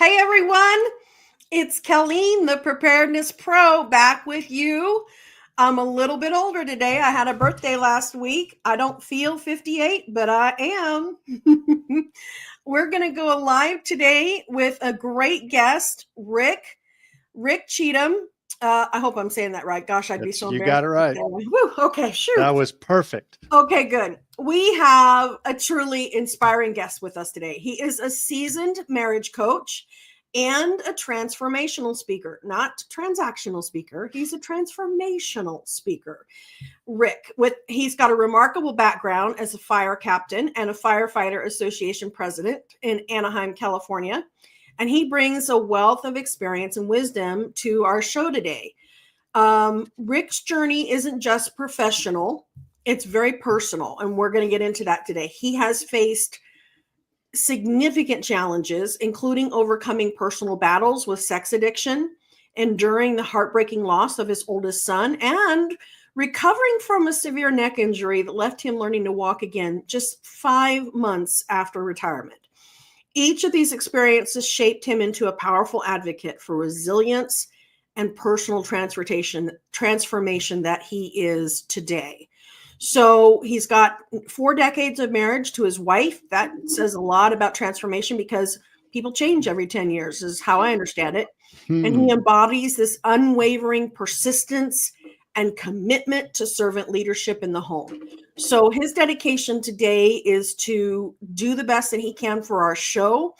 Hey everyone, it's Colleen, the Preparedness Pro, back with you. I'm a little bit older today. I had a birthday last week. I don't feel 58, but I am. We're going to go live today with a great guest, Rick Cheatham. I hope I'm saying that right. Gosh, I'd be so You embarrassed. got it right. Woo, okay, shoot. That was perfect. Okay, good. We have a truly inspiring guest with us today. He is a seasoned marriage coach and a transformational speaker, not transactional speaker. He's a transformational speaker. He's got a remarkable background as a fire captain and a firefighter association president in Anaheim, California. And he brings a wealth of experience and wisdom to our show today. Rick's journey isn't just professional, it's very personal, and we're going to get into that today. He has faced significant challenges, including overcoming personal battles with sex addiction, enduring the heartbreaking loss of his oldest son, and recovering from a severe neck injury that left him learning to walk again just 5 months after retirement. Each of these experiences shaped him into a powerful advocate for resilience and personal transformation that he is today. So he's got 4 decades of marriage to his wife. That says a lot about transformation because people change every 10 years, is how I understand it. And he embodies this unwavering persistence and commitment to servant leadership in the home. So his dedication today is to do the best that he can for our show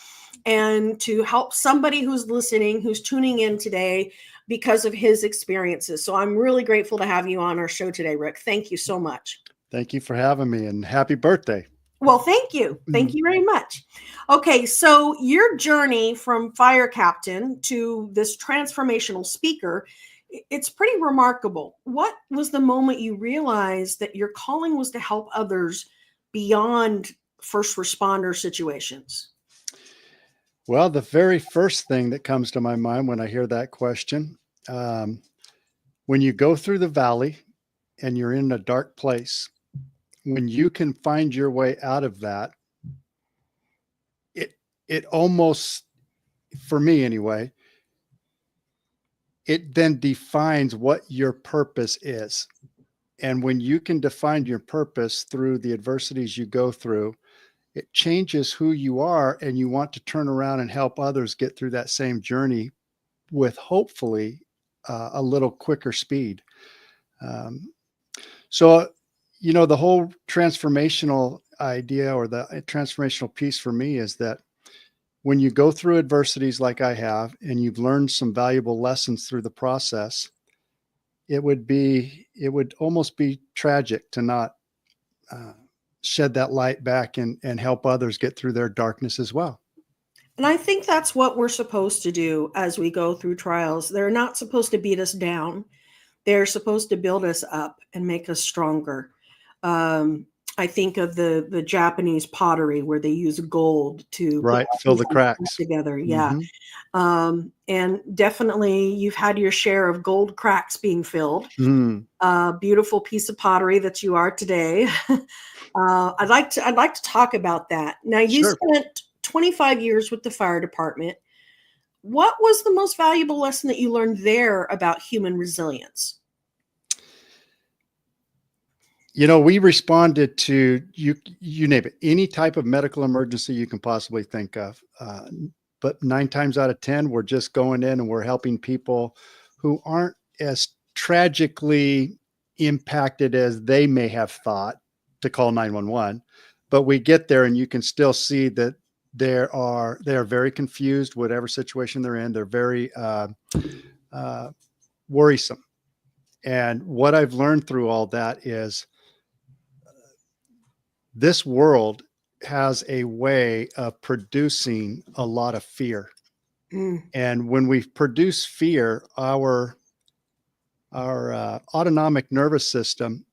and to help somebody who's listening, who's tuning in today because of his experiences. So I'm really grateful to have you on our show today, Rick. Thank you so much. Thank you for having me, and happy birthday. Well, thank you. Thank you very much. Okay, so your journey from fire captain to this transformational speaker, it's pretty remarkable. What was the moment you realized that your calling was to help others beyond first responder situations? Well, the very first thing that comes to my mind when I hear that question, when you go through the valley and you're in a dark place, when you can find your way out of that, it almost, for me anyway, it then defines what your purpose is. And when you can define your purpose through the adversities you go through, it changes who you are, and you want to turn around and help others get through that same journey with hopefully a little quicker speed. So, the whole transformational idea or the transformational piece for me is that when you go through adversities like I have, and you've learned some valuable lessons through the process, it would almost be tragic to not shed that light back and help others get through their darkness as well. And I think that's what we're supposed to do as we go through trials. They're not supposed to beat us down. They're supposed to build us up and make us stronger. I think of the Japanese pottery where they use gold to fill the cracks together. Yeah. And definitely you've had your share of gold cracks being filled. Beautiful piece of pottery that you are today. I'd like to talk about that. Now, you spent 25 years with the fire department. What was the most valuable lesson that you learned there about human resilience? We responded to you name it, any type of medical emergency you can possibly think of. But 9 times out of 10, we're just going in and we're helping people who aren't as tragically impacted as they may have thought to call 911. But we get there and you can still see that they are very confused, whatever situation they're in. They're very worrisome. And what I've learned through all that is this world has a way of producing a lot of fear. And when we produce fear, our autonomic nervous system,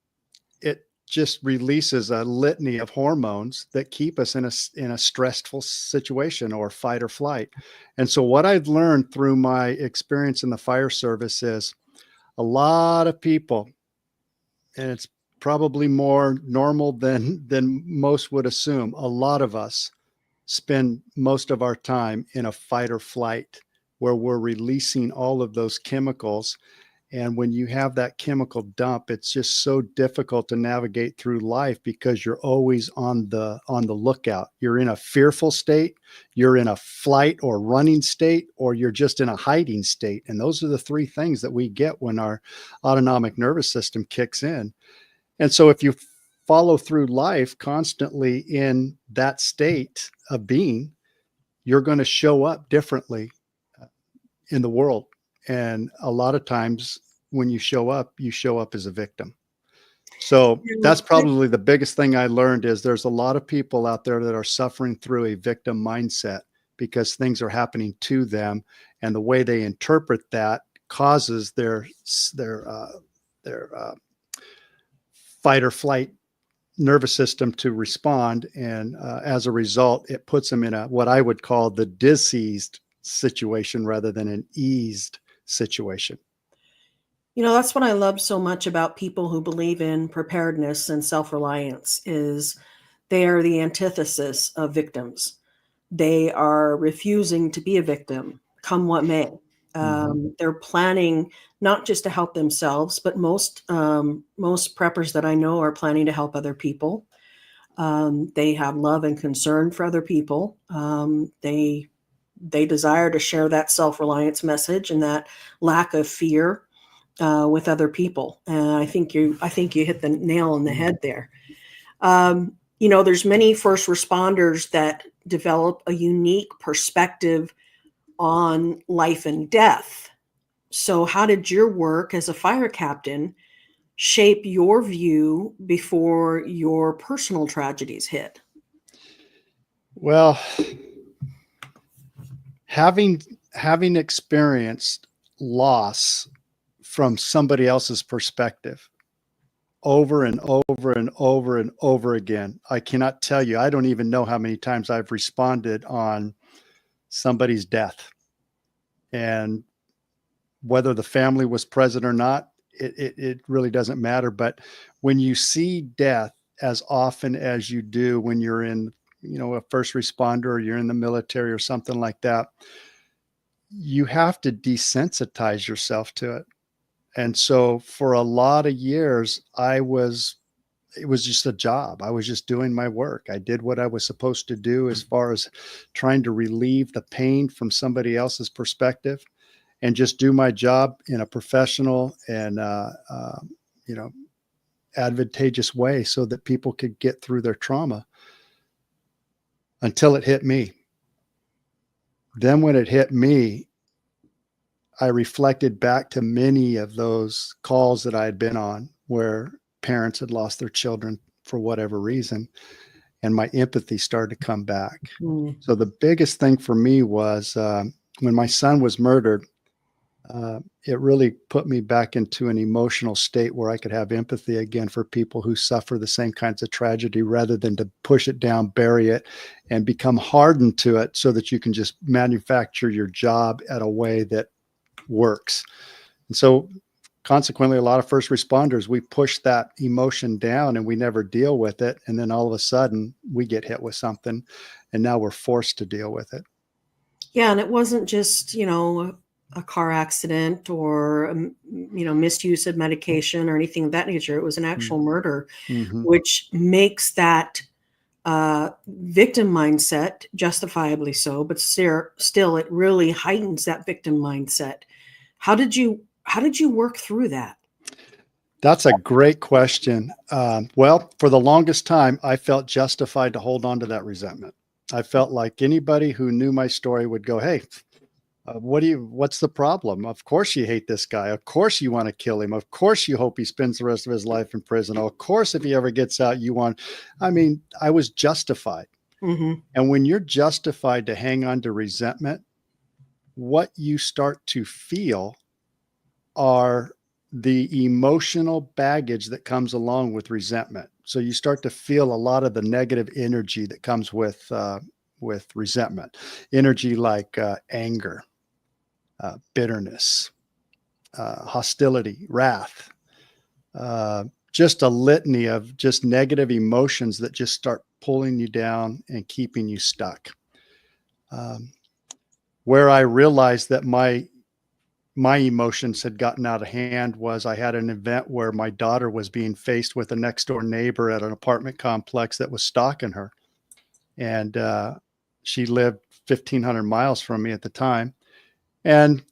it just releases a litany of hormones that keep us in a stressful situation or fight or flight. And so what I've learned through my experience in the fire service is a lot of people, and it's probably more normal than most would assume, a lot of us spend most of our time in a fight or flight where we're releasing all of those chemicals. And when you have that chemical dump, it's just so difficult to navigate through life because you're always on the lookout. You're in a fearful state, you're in a flight or running state, or you're just in a hiding state. And those are the three things that we get when our autonomic nervous system kicks in. And so if you follow through life constantly in that state of being, you're going to show up differently in the world. And a lot of times when you show up as a victim. So that's probably the biggest thing I learned is there's a lot of people out there that are suffering through a victim mindset because things are happening to them. And the way they interpret that causes their fight or flight nervous system to respond. And as a result, it puts them in what I would call the diseased situation rather than an eased situation. That's what I love so much about people who believe in preparedness and self-reliance is they are the antithesis of victims. They are refusing to be a victim, come what may. They're planning not just to help themselves, but most preppers that I know are planning to help other people. They have love and concern for other people. They desire to share that self-reliance message and that lack of fear with other people. And I think you hit the nail on the head there. There's many first responders that develop a unique perspective on life and death. So how did your work as a fire captain shape your view before your personal tragedies hit? Well, having experienced loss from somebody else's perspective over and over and over and over again, I cannot tell you, I don't even know how many times I've responded on somebody's death. And whether the family was present or not, it really doesn't matter. But when you see death as often as you do when you're in, a first responder or you're in the military or something like that, you have to desensitize yourself to it. And so for a lot of years, it was just a job. I was just doing my work. I did what I was supposed to do as far as trying to relieve the pain from somebody else's perspective and just do my job in a professional and, advantageous way so that people could get through their trauma until it hit me. Then when it hit me, I reflected back to many of those calls that I had been on where parents had lost their children for whatever reason, and my empathy started to come back. So the biggest thing for me was when my son was murdered, it really put me back into an emotional state where I could have empathy again for people who suffer the same kinds of tragedy rather than to push it down, bury it, and become hardened to it so that you can just manufacture your job at a way that works. And so consequently, a lot of first responders, we push that emotion down and we never deal with it. And then all of a sudden we get hit with something and now we're forced to deal with it. Yeah. And it wasn't just, a car accident or, misuse of medication or anything of that nature. It was an actual murder, which makes that victim mindset justifiably so, but still it really heightens that victim mindset. How did you work through that? That's a great question. Well, for the longest time, I felt justified to hold on to that resentment. I felt like anybody who knew my story would go, hey, what's the problem? Of course you hate this guy. Of course you want to kill him. Of course you hope he spends the rest of his life in prison. Of course, if he ever gets out, I was justified. And when you're justified to hang on to resentment, what you start to feel are the emotional baggage that comes along with resentment. So you start to feel a lot of the negative energy that comes with resentment, energy like anger, bitterness, hostility, wrath, just a litany of just negative emotions that just start pulling you down and keeping you stuck. Um, where I realized that my emotions had gotten out of hand was I had an event where my daughter was being faced with a next door neighbor at an apartment complex that was stalking her. And she lived 1,500 miles from me at the time. And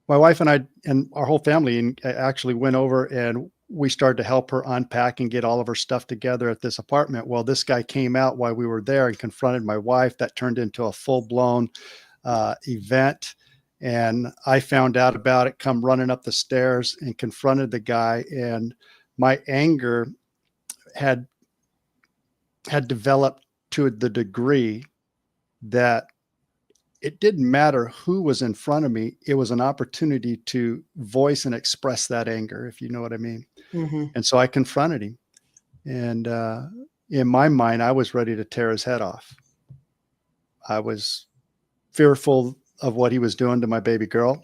my wife and I and our whole family actually went over and we started to help her unpack and get all of her stuff together at this apartment. Well, this guy came out while we were there and confronted my wife. That turned into a full-blown event. And I found out about it, come running up the stairs and confronted the guy. And my anger had developed to the degree that it didn't matter who was in front of me. It was an opportunity to voice and express that anger, if you know what I mean. Mm-hmm. And so I confronted him. And in my mind, I was ready to tear his head off. I was fearful of what he was doing to my baby girl.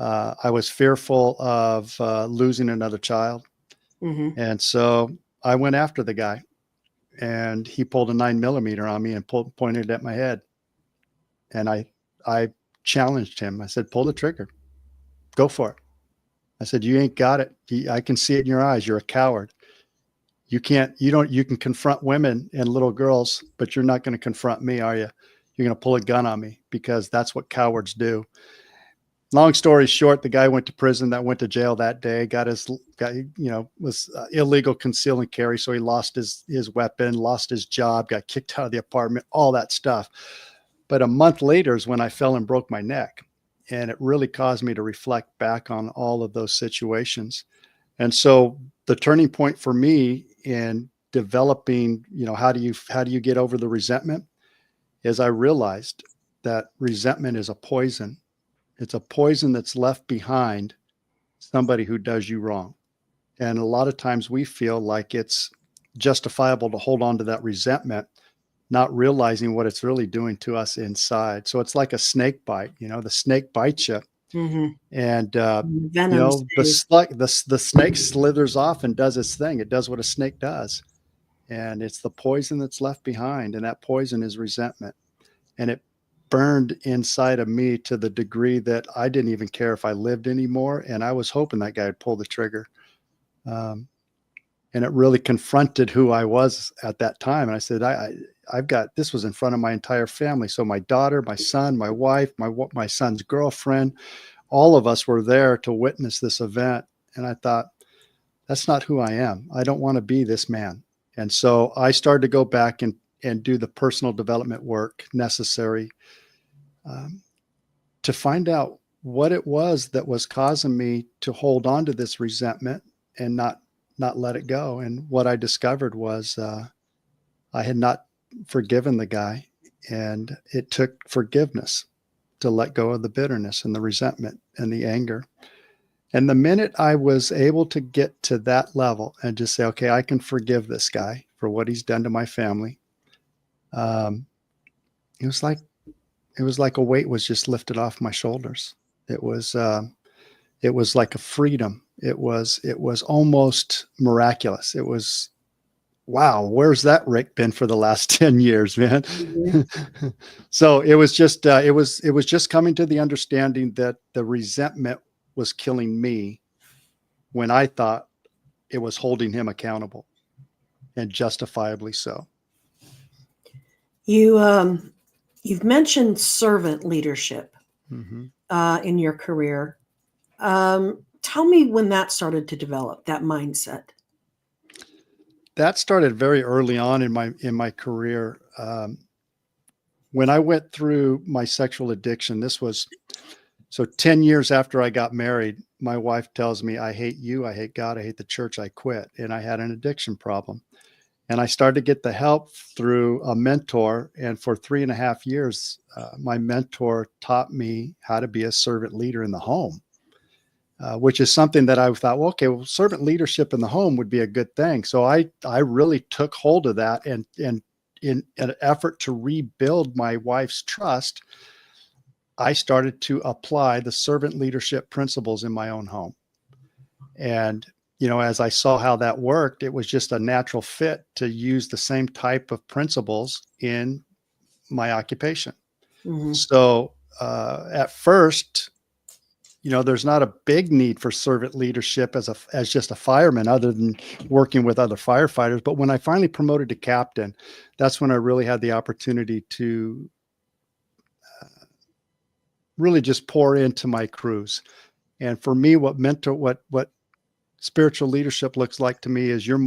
I was fearful of losing another child. Mm-hmm. And so I went after the guy, and he pulled a 9mm on me and pointed it at my head. And I challenged him. I said, pull the trigger, go for it. I said, you ain't got it. I can see it in your eyes. You're a coward. You can confront women and little girls, but you're not going to confront me, are you? You're going to pull a gun on me, because that's what cowards do. Long story short, the guy went to prison, went to jail that day, was illegal conceal and carry. So he lost his weapon, lost his job, got kicked out of the apartment, all that stuff. But a month later is when I fell and broke my neck. And it really caused me to reflect back on all of those situations. And so the turning point for me in developing, how do you get over the resentment, is I realized that resentment is a poison. It's a poison that's left behind somebody who does you wrong. And a lot of times we feel like it's justifiable to hold on to that resentment, not realizing what it's really doing to us inside. So it's like a snake bite. The snake bites you. Mm-hmm. And Venom the snake slithers off and does its thing. It does what a snake does. And it's the poison that's left behind. And that poison is resentment. And it burned inside of me to the degree that I didn't even care if I lived anymore. And I was hoping that guy would pull the trigger. And it really confronted who I was at that time. And I said, this was in front of my entire family. So my daughter, my son, my wife, my son's girlfriend, all of us were there to witness this event. And I thought, that's not who I am. I don't want to be this man. And so I started to go back and do the personal development work necessary to find out what it was that was causing me to hold on to this resentment and not let it go. And what I discovered was I had not forgiven the guy, and it took forgiveness to let go of the bitterness and the resentment and the anger. And the minute I was able to get to that level and just say, okay, I can forgive this guy for what he's done to my family, it was like a weight was just lifted off my shoulders. It was like a freedom. It was almost miraculous. It was, wow, where's that Rick been for the last 10 years, man? Mm-hmm. So it was just coming to the understanding that the resentment was killing me when I thought it was holding him accountable, and justifiably so. You've mentioned servant leadership mm-hmm. In your career. Tell me when that started to develop, that mindset. That started very early on in my career. When I went through my sexual addiction, this was 10 years after I got married. My wife tells me, I hate you, I hate God, I hate the church, I quit. And I had an addiction problem. And I started to get the help through a mentor. And for 3.5 years, my mentor taught me how to be a servant leader in the home, which is something that I thought, servant leadership in the home would be a good thing. So I really took hold of that, and in an effort to rebuild my wife's trust, I started to apply the servant leadership principles in my own home. And as I saw how that worked, it was just a natural fit to use the same type of principles in my occupation. Mhm. So at first, there's not a big need for servant leadership as just a fireman, other than working with other firefighters. But when I finally promoted to captain, that's when I really had the opportunity to really just pour into my crews. And for me, what spiritual leadership looks like to me is your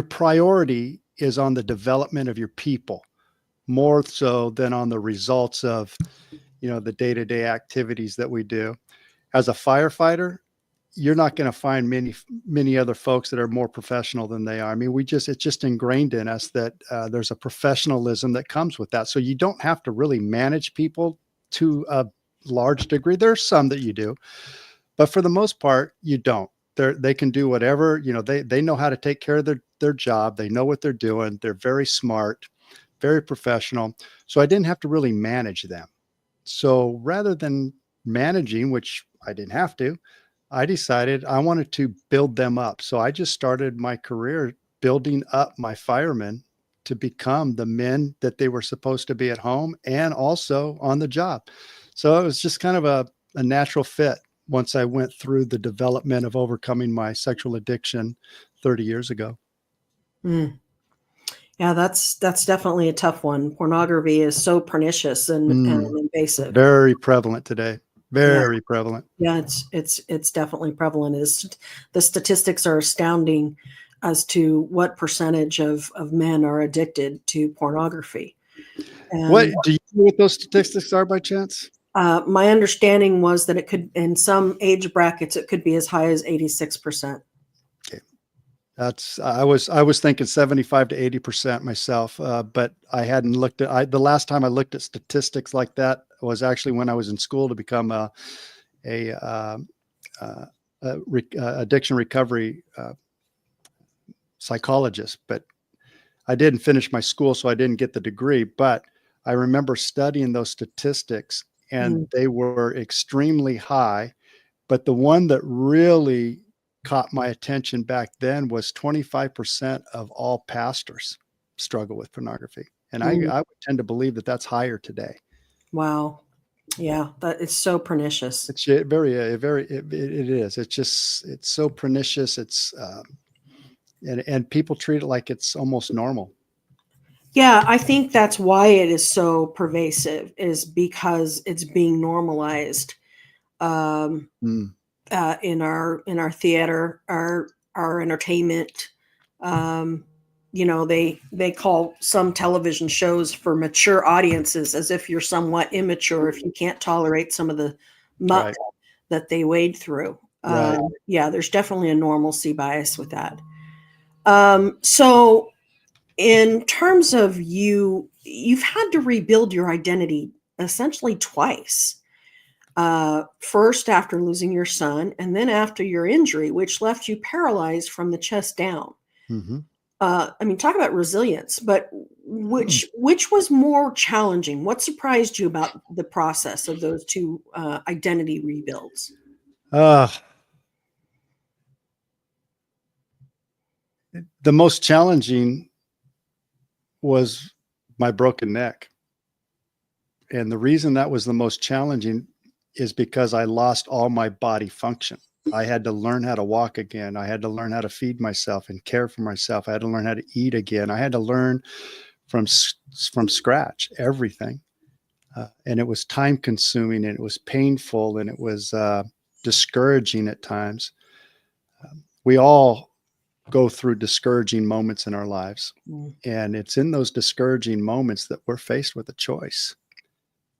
priority is on the development of your people, more so than on the results of the day-to-day activities that we do. As a firefighter, you're not going to find many other folks that are more professional than they are. I mean, it's just ingrained in us that there's a professionalism that comes with that. So you don't have to really manage people to a large degree. There's some that you do, but for the most part, you don't. They can do whatever, they know how to take care of their job. They know what they're doing. They're very smart, very professional. So I didn't have to really manage them. So rather than managing, which I didn't have to, I decided I wanted to build them up. So I just started my career building up my firemen to become the men that they were supposed to be at home and also on the job. So it was just kind of a natural fit once I went through the development of overcoming my sexual addiction 30 years ago. Mm. Yeah, that's definitely a tough one. Pornography is so pernicious and invasive. Very prevalent today. Yeah. Very prevalent. Yeah, it's definitely prevalent. The statistics are astounding as to what percentage of men are addicted to pornography. What And do you know what those statistics are by chance? my understanding was that it could, in some age brackets, it could be as high as 86%. Okay. I was thinking 75 to 80% myself, but I hadn't looked at. The last time I looked at statistics like that was actually when I was in school to become a addiction recovery psychologist. But I didn't finish my school, so I didn't get the degree. But I remember studying those statistics, and Mm. they were extremely high. But the one that really caught my attention back then was 25% of all pastors struggle with pornography. And Mm. I would tend to believe that that's higher today. Wow. Yeah, that is so pernicious. It's it is. It's so pernicious. And people treat it like it's almost normal. Yeah, I think that's why it is so pervasive, is because it's being normalized. Um, Mm, in our theater, our entertainment. Um, they call some television shows for mature audiences, as if you're somewhat immature if you can't tolerate some of the muck right. that they wade through. Right. Yeah, there's definitely a normalcy bias with that. So in terms of you've had to rebuild your identity essentially twice. First after losing your son, and then after your injury, which left you paralyzed from the chest down. Mm-hmm. I mean, talk about resilience, but which was more challenging? What surprised you about the process of those two identity rebuilds? Uh, the most challenging was my broken neck. And the reason that was the most challenging is because I lost all my body function. I had to learn how to walk again. I had to learn how to feed myself and care for myself. I had to learn how to eat again. I had to learn from scratch everything. And it was time consuming, and it was painful, and it was discouraging at times. We all go through discouraging moments in our lives. Mm. And it's in those discouraging moments that we're faced with a choice.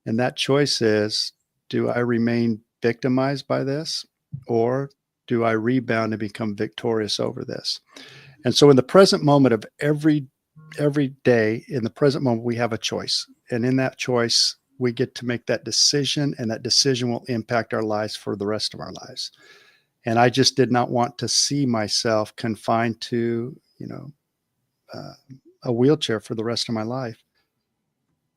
And that choice is, do I remain victimized by this, or do I rebound and become victorious over this? And so in the present moment of every day, in the present moment, we have a choice. And in that choice, we get to make that decision, and that decision will impact our lives for the rest of our lives. And I just did not want to see myself confined to, a wheelchair for the rest of my life.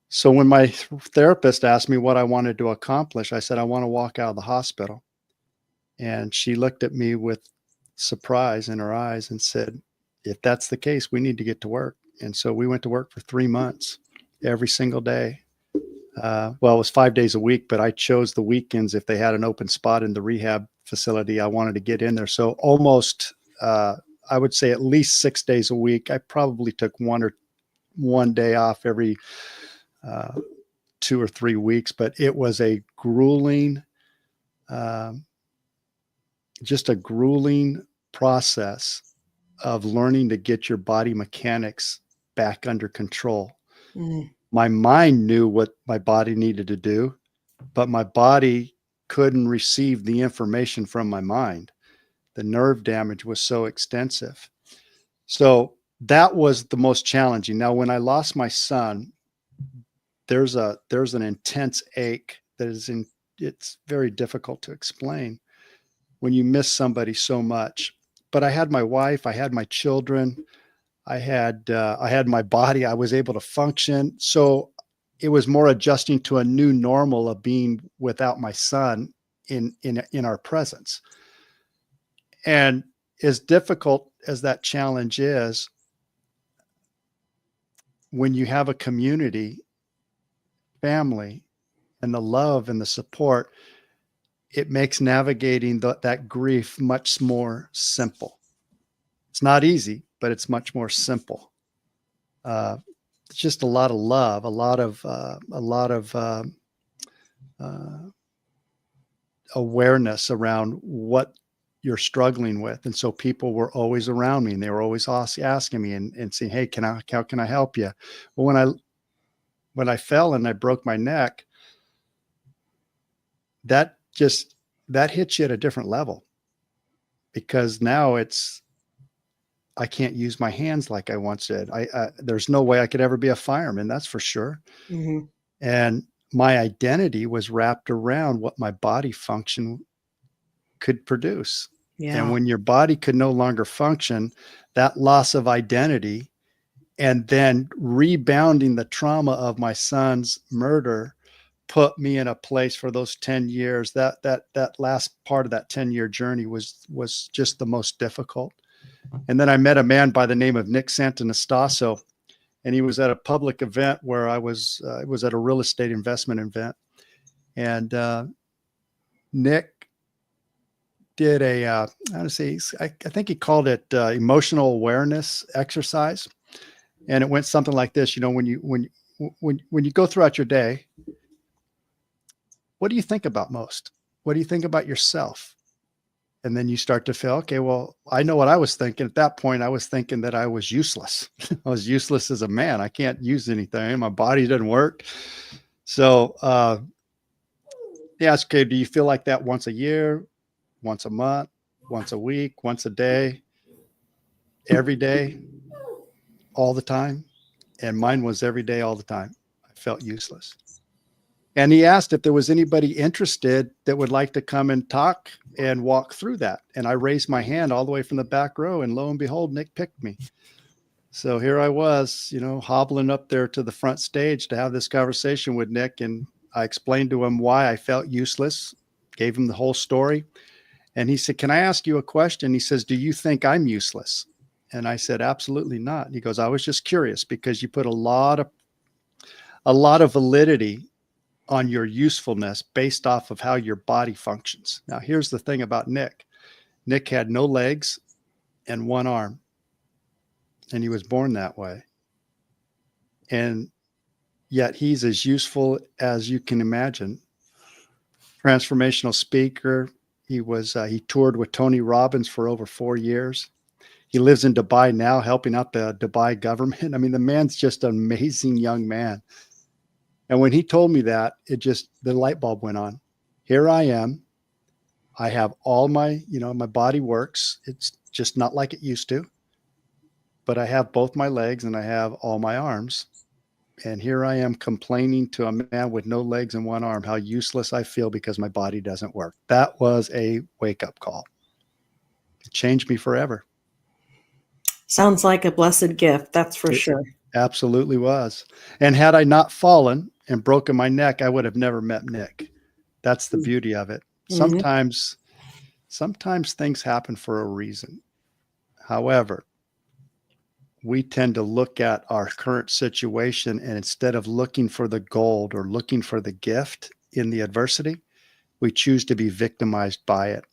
So when my therapist asked me what I wanted to accomplish, I said, I want to walk out of the hospital. And she looked at me with surprise in her eyes and said, if that's the case, we need to get to work. And so we went to work for 3 months every single day. Well, it was 5 days a week, but I chose the weekends. If they had an open spot in the rehab facility, I wanted to get in there. So almost, I would say at least 6 days a week. I probably took one day off every 2 or 3 weeks, but it was a grueling, just a grueling process of learning to get your body mechanics back under control. Mm. My mind knew what my body needed to do, but my body couldn't receive the information from my mind. The nerve damage was so extensive. So that was the most challenging. Now, when I lost my son, there's an intense ache that it's very difficult to explain when you miss somebody so much. But I had my wife, I had my children, I had my body. I was able to function. So it was more adjusting to a new normal of being without my son in our presence. And as difficult as that challenge is, when you have a community, family, and the love and the support, it makes navigating that grief much more simple. It's not easy, but it's much more simple. It's just a lot of love, a lot of awareness around what you're struggling with. And so people were always around me, and they were always asking me and saying, "Hey, how can I help you?" Well, when I fell and I broke my neck, that hits you at a different level, because now I can't use my hands like I once did. There's no way I could ever be a fireman, that's for sure. Mm-hmm. And my identity was wrapped around what my body function could produce. Yeah. And when your body could no longer function, that loss of identity, and then rebounding the trauma of my son's murder, put me in a place for those 10 years. That last part of that 10-year journey was just the most difficult. And then I met a man by the name of Nick Santanastasso, and he was at a public event where it was at a real estate investment event. And Nick did I think he called it emotional awareness exercise. And it went something like this: when you go throughout your day, what do you think about most? What do you think about yourself? And then you start to feel, okay, well, I know what I was thinking. At that point, I was thinking that I was useless. I was useless as a man. I can't use anything. My body doesn't work. So he asked, okay, do you feel like that once a year, once a month, once a week, once a day, every day, all the time? And mine was every day, all the time. I felt useless. And he asked if there was anybody interested that would like to come and talk and walk through that. And I raised my hand all the way from the back row, and lo and behold, Nick picked me. So here I was, hobbling up there to the front stage to have this conversation with Nick. And I explained to him why I felt useless, gave him the whole story. And he said, "Can I ask you a question?" He says, "Do you think I'm useless?" And I said, "Absolutely not." He goes, "I was just curious, because you put a lot of validity on your usefulness based off of how your body functions." Now, here's the thing about Nick. Nick had no legs and one arm, and he was born that way. And yet he's as useful as you can imagine. Transformational speaker. He toured with Tony Robbins for over 4 years. He lives in Dubai now, helping out the Dubai government. I mean, the man's just an amazing young man. And when he told me that, the light bulb went on. Here I am. I have all my body works. It's just not like it used to, but I have both my legs and I have all my arms. And here I am complaining to a man with no legs and one arm how useless I feel because my body doesn't work. That was a wake-up call. It changed me forever. Sounds like a blessed gift, that's for sure. Absolutely was. And had I not fallen and broken my neck, I would have never met Nick. That's the beauty of it. Mm-hmm. Sometimes things happen for a reason. However, we tend to look at our current situation, and instead of looking for the gold or looking for the gift in the adversity, we choose to be victimized by it.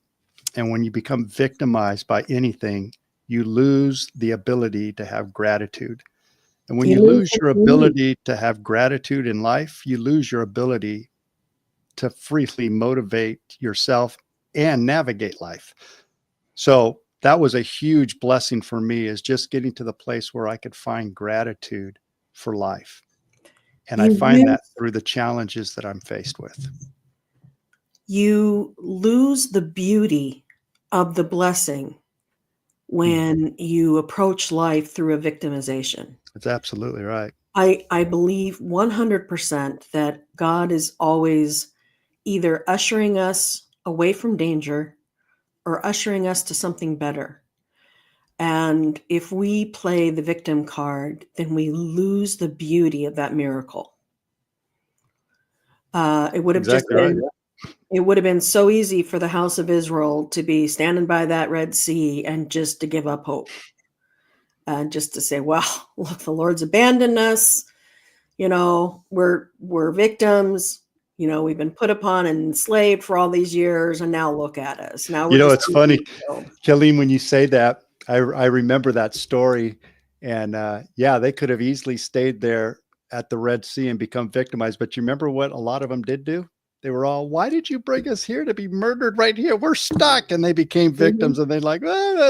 And when you become victimized by anything, you lose the ability to have gratitude. And when you lose your ability to have gratitude in life, you lose your ability to freely motivate yourself and navigate life. So that was a huge blessing for me, is just getting to the place where I could find gratitude for life. And I find that through the challenges that I'm faced with. You lose the beauty of the blessing when you approach life through a victimization. That's absolutely right. I believe 100% that God is always either ushering us away from danger or ushering us to something better. And if we play the victim card, then we lose the beauty of that miracle. It would have Exactly just been, right. it would have been so easy for the house of Israel to be standing by that Red Sea and just to give up hope. And just to say, well, look, the Lord's abandoned us. You know, we're victims. You know, we've been put upon and enslaved for all these years, and now look at us. Now we're it's funny, Kaleem, when you say that, I remember that story, and yeah, they could have easily stayed there at the Red Sea and become victimized. But you remember what a lot of them did do? They were all, why did you bring us here to be murdered right here? We're stuck. And they became victims, and they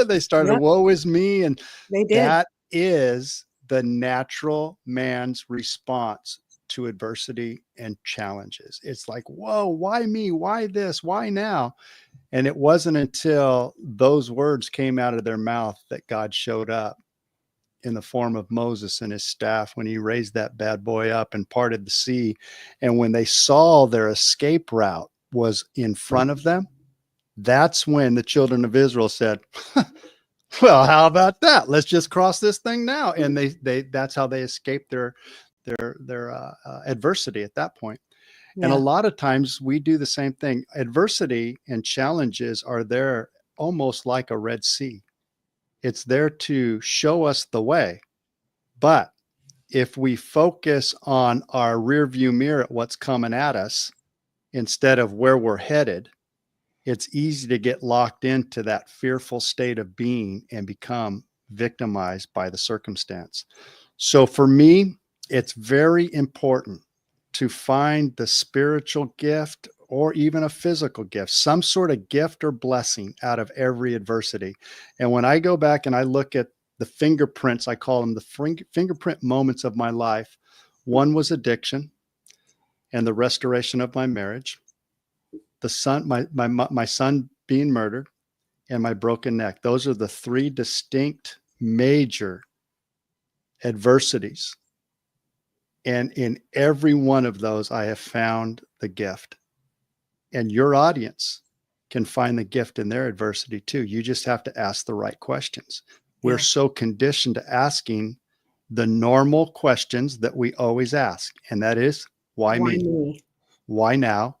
they started, woe is me. And they did. That is the natural man's response to adversity and challenges. It's like, whoa, why me? Why this? Why now? And it wasn't until those words came out of their mouth that God showed up in the form of Moses and his staff when he raised that bad boy up and parted the sea. And when they saw their escape route was in front of them, that's when the children of Israel said, well, how about that? Let's just cross this thing now. And that's how they escaped their adversity at that point. And a lot of times we do the same thing. Adversity and challenges are there almost like a Red Sea. It's there to show us the way. But if we focus on our rear view mirror at what's coming at us instead of where we're headed, it's easy to get locked into that fearful state of being and become victimized by the circumstance. So for me, it's very important to find the spiritual gift or even a physical gift, some sort of gift or blessing out of every adversity. And when I go back and I look at the fingerprints, I call them the fingerprint moments of my life. One was addiction and the restoration of my marriage, the son, my son being murdered, and my broken neck. Those are the three distinct major adversities. And in every one of those, I have found the gift. And your audience can find the gift in their adversity too. You just have to ask the right questions. We're so conditioned to asking the normal questions that we always ask. And that is, why me? Why now?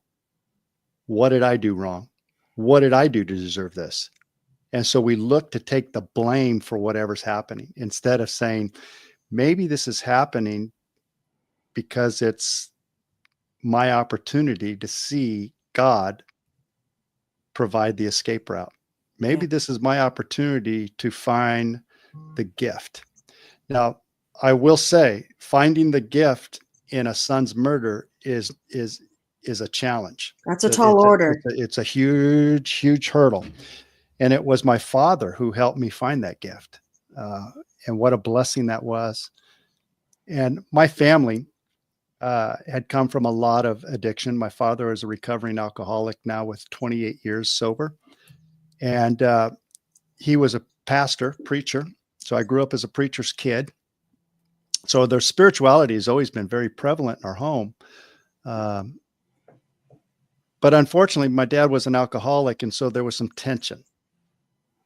What did I do wrong? What did I do to deserve this? And so we look to take the blame for whatever's happening instead of saying, maybe this is happening because it's my opportunity to see God provide the escape route. Maybe this is my opportunity to find the gift. Now, I will say, finding the gift in a son's murder is a challenge. That's a tall order. It's a huge hurdle. And it was my father who helped me find that gift. And what a blessing that was. And my family had come from a lot of addiction. My father is a recovering alcoholic now with 28 years sober. And he was a pastor, preacher. So I grew up as a preacher's kid. So their spirituality has always been very prevalent in our home. But unfortunately, my dad was an alcoholic. And so there was some tension.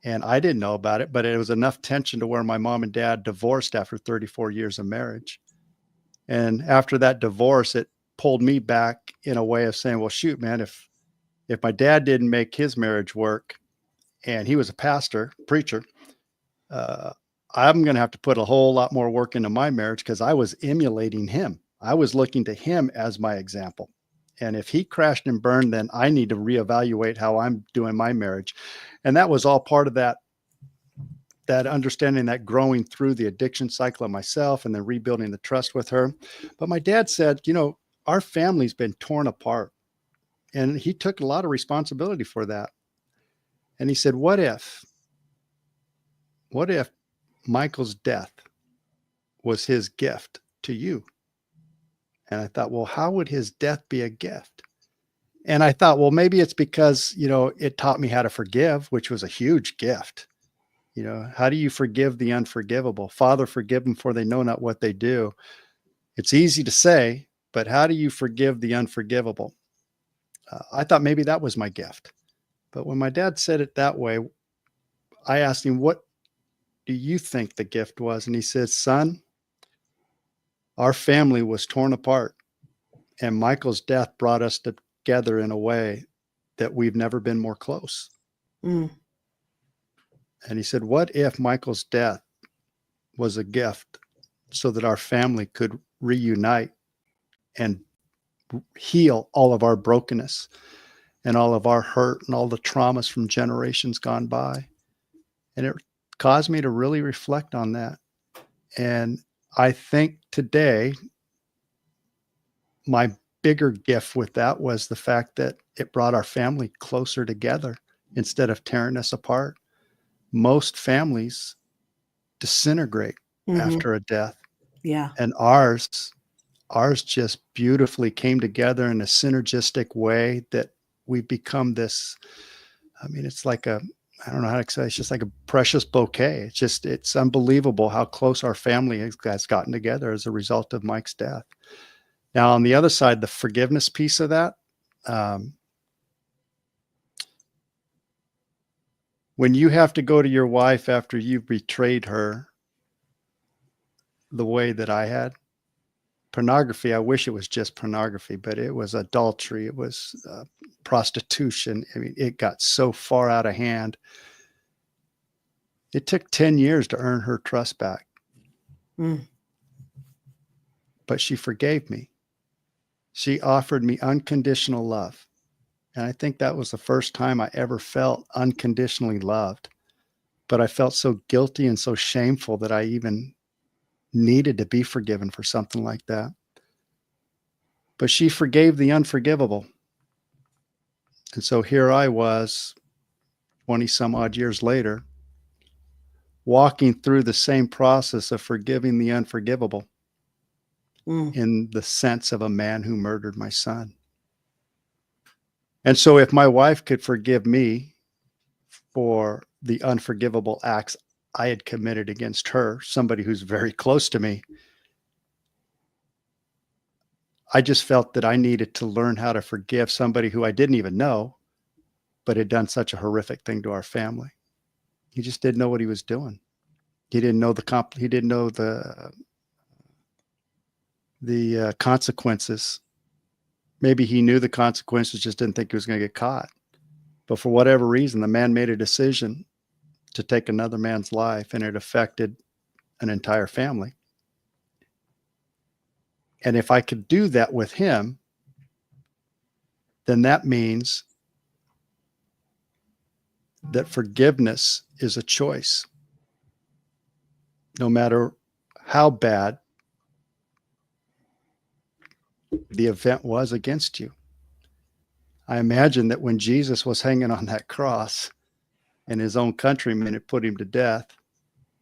And I didn't know about it, but it was enough tension to where my mom and dad divorced after 34 years of marriage. And after that divorce, it pulled me back in a way of saying, well, shoot, man, if my dad didn't make his marriage work and he was a pastor, preacher, I'm going to have to put a whole lot more work into my marriage because I was emulating him. I was looking to him as my example. And if he crashed and burned, then I need to reevaluate how I'm doing my marriage. And that was all part of that understanding, that growing through the addiction cycle of myself and then rebuilding the trust with her. But my dad said, our family's been torn apart. And he took a lot of responsibility for that. And he said, what if Michael's death was his gift to you? And I thought, well, how would his death be a gift? And I thought, well, maybe it's because, it taught me how to forgive, which was a huge gift. How do you forgive the unforgivable? Father, forgive them, for they know not what they do. It's easy to say, but how do you forgive the unforgivable? I thought maybe that was my gift. But when my dad said it that way, I asked him, what do you think the gift was? And he said, son, our family was torn apart, and Michael's death brought us together in a way that we've never been more close. Mm. And he said, what if Michael's death was a gift so that our family could reunite and heal all of our brokenness and all of our hurt and all the traumas from generations gone by? And it caused me to really reflect on that. And I think today, my bigger gift with that was the fact that it brought our family closer together instead of tearing us apart. Most families disintegrate after a death. Yeah. And ours just beautifully came together in a synergistic way that we become this. It's like I don't know how to say, it's just like a precious bouquet. It's unbelievable how close our family has gotten together as a result of Mike's death. Now, on the other side, the forgiveness piece of that, when you have to go to your wife after you've betrayed her the way that I had, pornography, I wish it was just pornography, but it was adultery. It was prostitution. It got so far out of hand. It took 10 years to earn her trust back. Mm. But she forgave me. She offered me unconditional love. And I think that was the first time I ever felt unconditionally loved. But I felt so guilty and so shameful that I even needed to be forgiven for something like that. But she forgave the unforgivable. And so here I was, 20 some odd years later, walking through the same process of forgiving the unforgivable in the sense of a man who murdered my son. And so if my wife could forgive me for the unforgivable acts I had committed against her, somebody who's very close to me, I just felt that I needed to learn how to forgive somebody who I didn't even know, but had done such a horrific thing to our family. He just didn't know what he was doing. He didn't know the consequences. Maybe he knew the consequences, just didn't think he was going to get caught. But for whatever reason, the man made a decision to take another man's life, and it affected an entire family. And if I could do that with him, then that means that forgiveness is a choice. No matter how bad the event was against you. I imagine that when Jesus was hanging on that cross and his own countrymen had put him to death,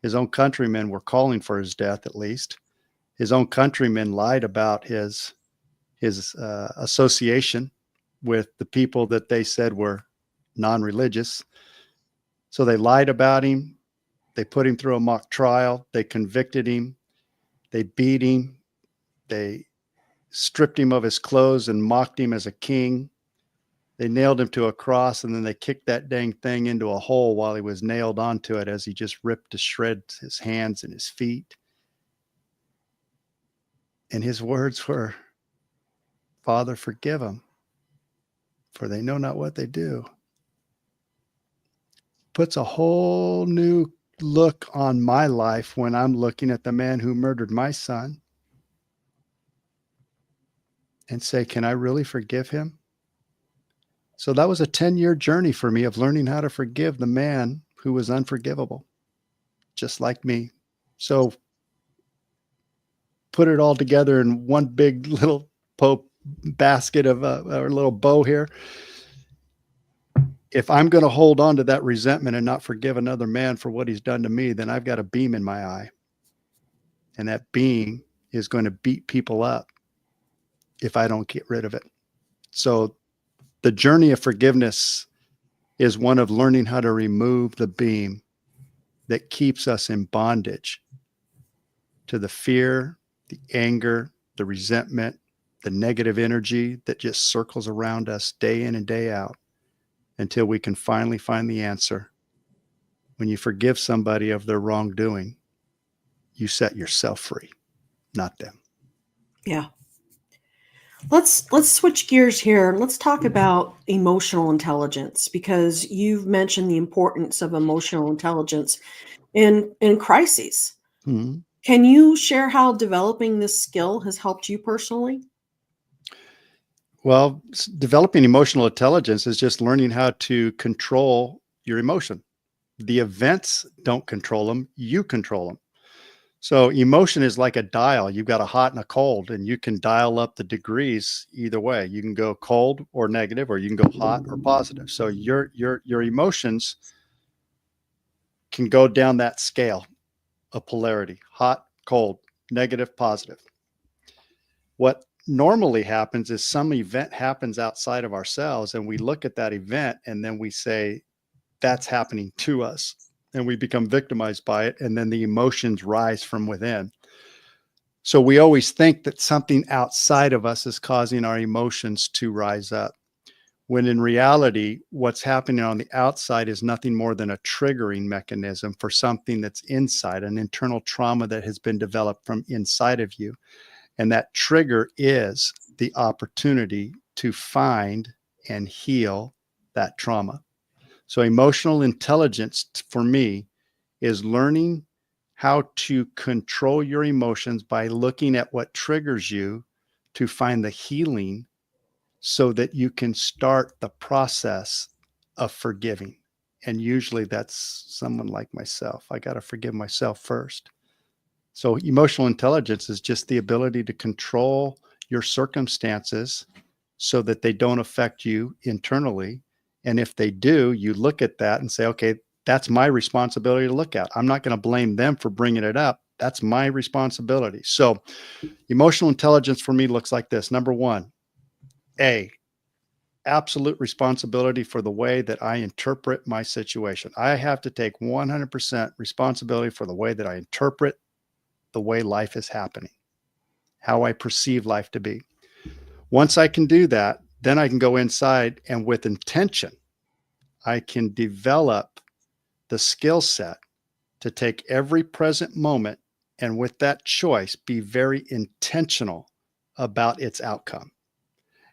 his own countrymen were calling for his death, at least. His own countrymen lied about his association with the people that they said were non-religious. So they lied about him. They put him through a mock trial. They convicted him. They beat him. They stripped him of his clothes and mocked him as a king. They nailed him to a cross, and then they kicked that dang thing into a hole while he was nailed onto it as he just ripped to shreds his hands and his feet. And his words were, "Father, forgive them, for they know not what they do." Puts a whole new look on my life when I'm looking at the man who murdered my son and say, can I really forgive him? So that was a 10-year journey for me of learning how to forgive the man who was unforgivable, just like me. So put it all together in one big little basket of a little bow here. If I'm going to hold on to that resentment and not forgive another man for what he's done to me, then I've got a beam in my eye. And that beam is going to beat people up if I don't get rid of it. So the journey of forgiveness is one of learning how to remove the beam that keeps us in bondage to the fear, the anger, the resentment, the negative energy that just circles around us day in and day out until we can finally find the answer. When you forgive somebody of their wrongdoing, you set yourself free, not them. Yeah. Let's switch gears here. Let's talk about emotional intelligence, because you've mentioned the importance of emotional intelligence in crises. Mm-hmm. Can you share how developing this skill has helped you personally? Well, developing emotional intelligence is just learning how to control your emotion. The events don't control them, you control them. So emotion is like a dial. You've got a hot and a cold, and you can dial up the degrees either way. You can go cold or negative, or you can go hot or positive. So your emotions can go down that scale of polarity: hot, cold, negative, positive. What normally happens is some event happens outside of ourselves, and we look at that event and then we say, that's happening to us. And we become victimized by it. And then the emotions rise from within. So we always think that something outside of us is causing our emotions to rise up, when in reality, what's happening on the outside is nothing more than a triggering mechanism for something that's inside, an internal trauma that has been developed from inside of you. And that trigger is the opportunity to find and heal that trauma. So emotional intelligence for me is learning how to control your emotions by looking at what triggers you to find the healing so that you can start the process of forgiving. And usually that's someone like myself. I got to forgive myself first. So emotional intelligence is just the ability to control your circumstances so that they don't affect you internally. And if they do, you look at that and say, okay, that's my responsibility to look at. I'm not going to blame them for bringing it up. That's my responsibility. So emotional intelligence for me looks like this. Number one, absolute responsibility for the way that I interpret my situation. I have to take 100% responsibility for the way that I interpret the way life is happening, how I perceive life to be. Once I can do that, then I can go inside and with intention, I can develop the skill set to take every present moment and with that choice, be very intentional about its outcome.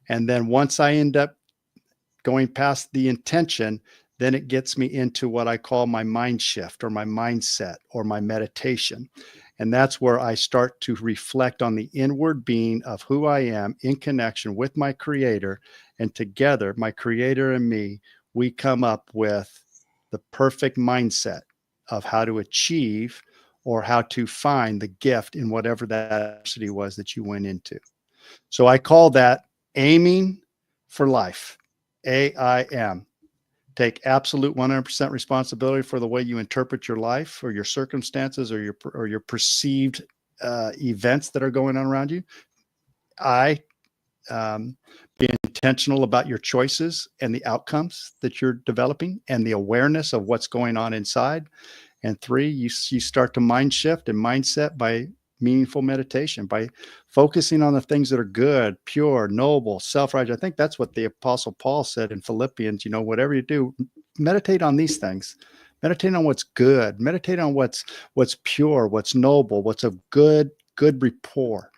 And then once I end up going past the intention, then it gets me into what I call my mind shift or my mindset or my meditation. And that's where I start to reflect on the inward being of who I am in connection with my creator. And together, my creator and me, we come up with the perfect mindset of how to achieve or how to find the gift in whatever that adversity was that you went into. So I call that aiming for life. AIM. Take absolute 100% responsibility for the way you interpret your life or your circumstances or your perceived events that are going on around you. Be intentional about your choices and the outcomes that you're developing and the awareness of what's going on inside. And 3, you start to mind shift and mindset by meaningful meditation, by focusing on the things that are good, pure, noble, self-righteous. I think that's what the Apostle Paul said in Philippians, whatever you do, meditate on these things. Meditate on what's good. Meditate on what's pure, what's noble, what's of good rapport.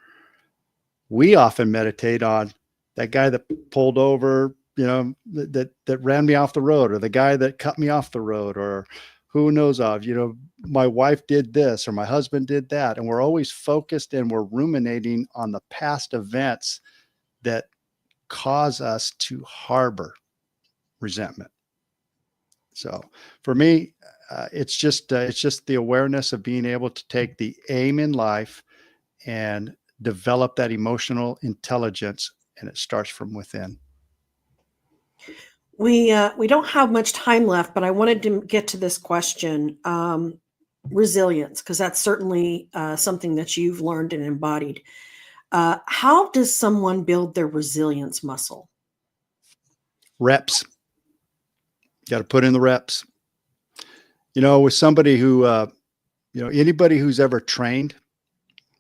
We often meditate on that guy that pulled over, that ran me off the road, or the guy that cut me off the road, or who knows of, my wife did this or my husband did that. And we're always focused and we're ruminating on the past events that cause us to harbor resentment. So for me, it's just the awareness of being able to take the aim in life and develop that emotional intelligence, and it starts from within. We don't have much time left, but I wanted to get to this question, resilience, because that's certainly something that you've learned and embodied. How does someone build their resilience muscle? Reps. Got to put in the reps. With somebody who, anybody who's ever trained,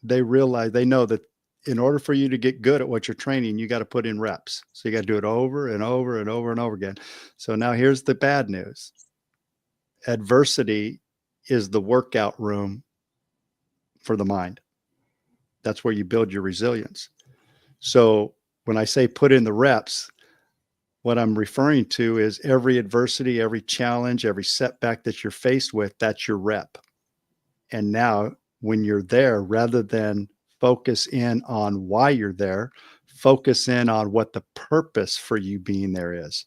they know that in order for you to get good at what you're training, you got to put in reps. So you got to do it over and over and over and over again. So now here's the bad news. Adversity is the workout room for the mind. That's where you build your resilience. So when I say put in the reps, what I'm referring to is every adversity, every challenge, every setback that you're faced with, that's your rep. And now when you're there, rather than focus in on why you're there, focus in on what the purpose for you being there is.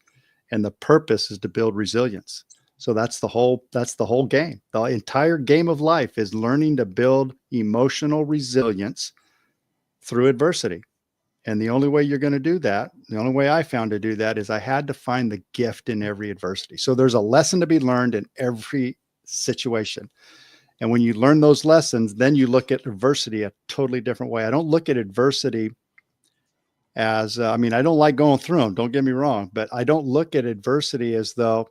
And the purpose is to build resilience. So that's the whole game. The entire game of life is learning to build emotional resilience through adversity. And the only way you're going to do that, the only way I found to do that, is I had to find the gift in every adversity. So there's a lesson to be learned in every situation. And when you learn those lessons, then you look at adversity a totally different way. I don't look at adversity as, I don't like going through them, don't get me wrong, but I don't look at adversity as though,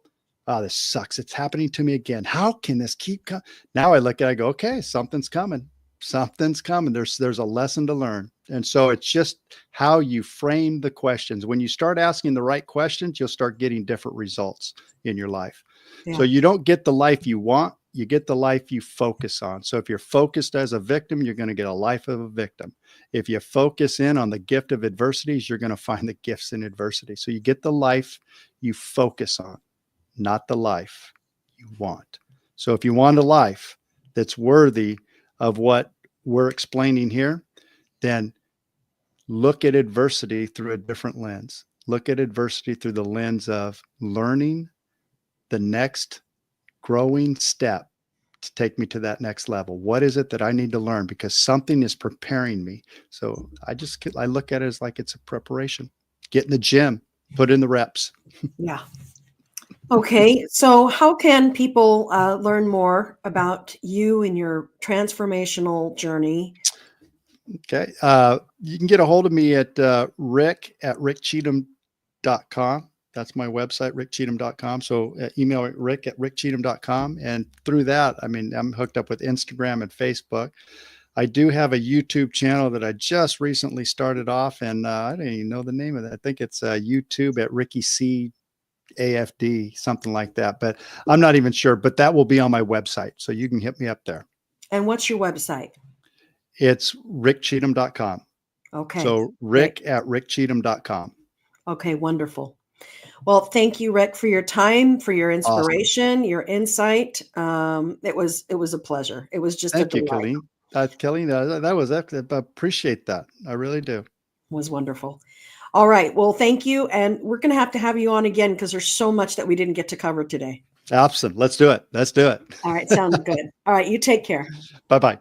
oh, this sucks. It's happening to me again. How can this keep coming? Now I look at it, I go, okay, something's coming. Something's coming. There's a lesson to learn. And so it's just how you frame the questions. When you start asking the right questions, you'll start getting different results in your life. Yeah. So you don't get the life you want, you get the life you focus on. So if you're focused as a victim, you're going to get a life of a victim. If you focus in on the gift of adversities, you're going to find the gifts in adversity. So you get the life you focus on, not the life you want. So if you want a life that's worthy of what we're explaining here, then look at adversity through a different lens. Look at adversity through the lens of learning the next growing step to take me to that next level. What is it that I need to learn? Because something is preparing me. So I look at it as like it's a preparation. Get in the gym, put in the reps. Yeah. Okay. So how can people learn more about you and your transformational journey? Okay. You can get a hold of me at rick@rickcheatham.com. That's my website, rickcheatham.com. So email rick@rickcheatham.com. And through that, I'm hooked up with Instagram and Facebook. I do have a YouTube channel that I just recently started off, and I don't even know the name of that. I think it's YouTube at Ricky C. AFD, something like that, but I'm not even sure, but that will be on my website. So you can hit me up there. And what's your website? It's rickcheatham.com. Okay. So rick@rickcheatham.com. Okay. Wonderful. Well, thank you, Rick, for your time, for your inspiration, Your insight. It was a pleasure. It was just Thank a you, delight. Colleen. That was I appreciate that. I really do. It was wonderful. All right. Well, thank you. And we're going to have you on again because there's so much that we didn't get to cover today. Awesome. Let's do it. All right. Sounds good. All right. You take care. Bye-bye.